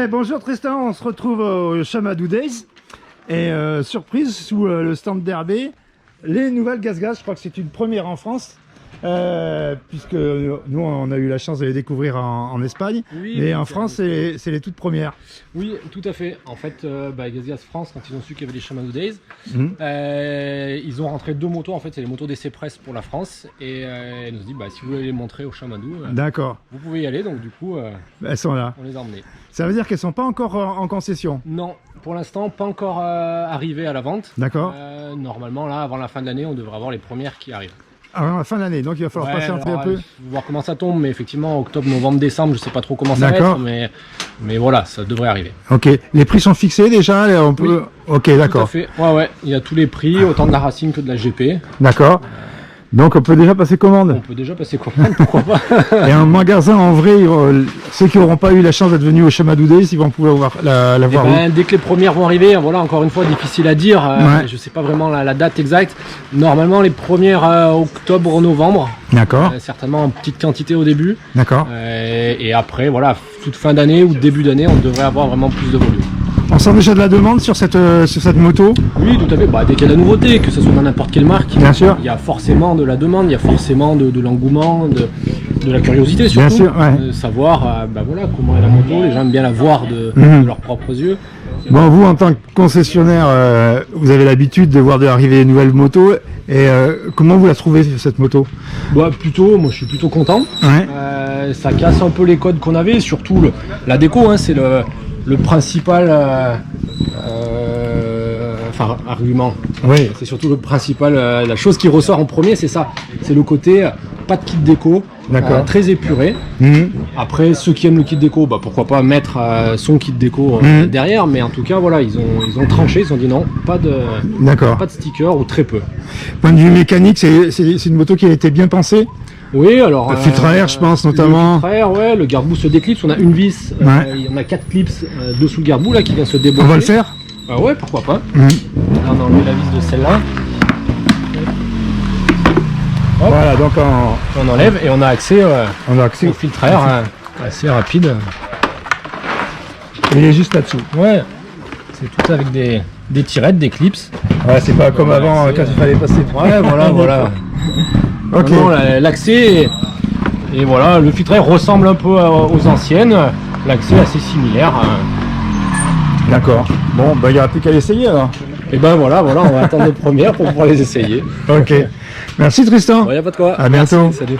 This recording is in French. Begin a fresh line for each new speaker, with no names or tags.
Bonjour Tristan, on se retrouve au Chamadou Days et surprise sous le stand d'RB, les nouvelles GazGaz. Je crois que c'est une première en France puisque nous on a eu la chance de les découvrir en Espagne,
oui,
mais en France c'est les toutes premières.
Oui, tout à fait. En fait, GazGaz France, quand ils ont su qu'il y avait les Chamadou Days, ils ont rentré 2 motos. En fait, c'est les motos d'essai presse pour la France, et ils nous ont dit si vous voulez les montrer au Chamadou,
d'accord,
vous pouvez y aller. Donc du coup,
elles sont là.
on les a emmenées.
Ça veut dire qu'elles sont pas encore en concession?
Non, pour l'instant, pas encore arrivées à la vente.
D'accord.
Normalement, là, avant la fin de l'année, on devrait avoir les premières qui arrivent.
Avant la fin de l'année, donc il va falloir passer un peu.
Voir comment ça tombe, mais effectivement, octobre, novembre, décembre, je sais pas trop comment ça va être, mais voilà, ça devrait arriver.
Ok, les prix sont fixés déjà, on peut... Oui. Ok, d'accord.
Tout à fait. Ouais, il y a tous les prix, autant de la Racing que de la GP.
D'accord. Donc on peut déjà passer commande.
On peut déjà passer commande, pourquoi pas.
Et un magasin, en vrai, ceux qui n'auront pas eu la chance d'être venus au Chamadou Days, ils vont pouvoir la voir.
Dès que les premières vont arriver, voilà, encore une fois, difficile à dire. Je ne sais pas vraiment la date exacte. Normalement, les premières octobre, novembre.
D'accord.
Certainement en petite quantité au début.
D'accord.
Et après, voilà, toute fin d'année ou début d'année, on devrait avoir vraiment plus de volume.
On sent déjà de la demande sur cette moto?
Oui, tout à fait. Dès qu'il y a de la nouveauté, que ce soit dans n'importe quelle marque,
bien sûr,
il y a forcément de la demande, il y a forcément de l'engouement, de la curiosité surtout.
Bien sûr, ouais.
De savoir voilà, comment est la moto, les gens aiment bien la voir de leurs propres yeux.
Bon, vous, en tant que concessionnaire, vous avez l'habitude de voir arriver de nouvelles motos. Et comment vous la trouvez, cette moto?
Plutôt, moi je suis plutôt content. Ouais. Ça casse un peu les codes qu'on avait, surtout la déco, hein, c'est le principal argument.
Oui.
C'est surtout le principal, la chose qui ressort en premier, c'est ça. C'est le côté pas de kit déco, très épuré. Après, ceux qui aiment le kit déco, pourquoi pas mettre son kit déco derrière, mais en tout cas, voilà, ils ont tranché, ils ont dit non, pas de sticker ou très peu.
Point de vue mécanique, c'est une moto qui a été bien pensée.
Oui, alors...
Le filtre à air, je pense, notamment.
Le filtre à air, ouais, le garde-boue se déclipse, on a une vis, il y en a 4 clips dessous le garde-boue, là, qui vient se débloquer.
On va le faire?
Ouais, pourquoi pas. Là, on a enlevé la vis de celle-là.
Voilà, donc
on enlève et on a accès au filtre à air assez rapide.
Il est juste là-dessous.
Ouais, c'est tout avec des tirettes, des clips.
Ouais, c'est pas comme avant quand il fallait passer.
Ouais, voilà. Ok. L'accès et voilà, le filtre à air ressemble un peu aux anciennes. L'accès est assez similaire.
D'accord. Bon, il n'y aura plus qu'à l'essayer alors.
Et voilà, on va attendre les premières pour pouvoir les essayer.
Ok. Merci Tristan.
Il n'y a pas de quoi.
À bientôt.
Merci, salut.